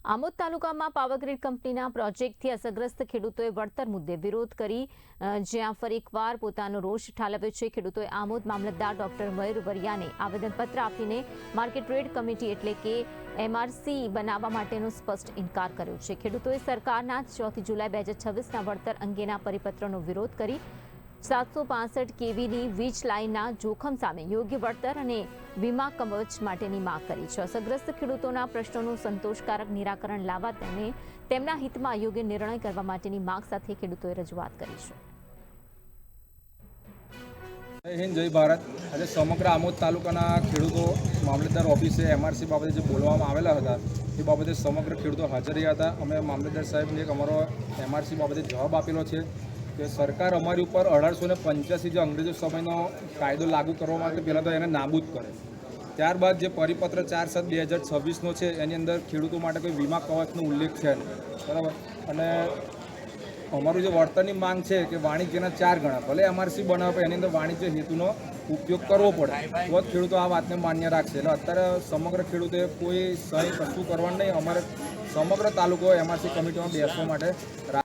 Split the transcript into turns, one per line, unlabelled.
આમોદ તાલુકામાં પાવરગ્રીડ કંપનીના પ્રોજેક્ટથી અસરગ્રસ્ત ખેડૂતોએ વળતર મુદ્દે વિરોધ કરી જ્યાં ફરી એકવાર પોતાનો રોષ ઠાલવ્યો છે। ખેડૂતોએ આમોદ મામલતદાર ડોક્ટર મયુર વરિયાને આવેદનપત્ર આપીને માર્કેટ રેટ કમિટી એટલે કે MRC બનાવવા માટેનો સ્પષ્ટ ઇનકાર કર્યો છે। ખેડૂતોએ સરકારના 4 જુલાઈ 2026ના વળતર અંગેના પરિપત્રનો વિરોધ કરી 765 kVની વીજ લાઇનના જોખમ સામે યોગ્ય વળતર અને વીમા કવચ માટેની માંગ કરી છે। અસરગ્રસ્ત ખેડૂતોના પ્રશ્નોનું સંતોષકારક નિરાકરણ લાવવા તેમના હિતમાં યોગ્ય નિર્ણય કરવા માટેની માંગ સાથે ખેડૂતોએ રજૂઆત કરી છે।
જય હિન્દ જય ભારત। આજે સમગ્ર આમોદ તાલુકાના ખેડૂતો મામલતદાર ઓફિસે MRC બાબતે જે બોલવામાં આવેલા હતા એ બાબતે સમગ્ર ખેડૂતો હાજર રહ્યા હતા। અમે મામલતદાર સાહેબને એક અમારો MRC બાબતે જવાબ આપેલો છે કે સરકાર અમારી ઉપર 1885 જે અંગ્રેજો સમયનો કાયદો લાગુ કરવા માટે પહેલાં તો એને નાબૂદ કરે, ત્યારબાદ જે પરિપત્ર 4/7/2026નો છે એની અંદર ખેડૂતો માટે કોઈ વીમા કવચનો ઉલ્લેખ છે નહીં, બરાબર। અને અમારું જે વળતરની માંગ છે કે વાણિજ્યના 4 ગણા, ભલે MRC બનાવે એની અંદર વાણિજ્ય હેતુનો ઉપયોગ કરવો પડે તો જ ખેડૂતો આ વાતને માન્ય રાખશે। એટલે અત્યારે સમગ્ર ખેડૂતોએ કોઈ સહી કશું કરવાનું નહીં। અમારે સમગ્ર તાલુકો MRC કમિટીમાં બેસવા માટે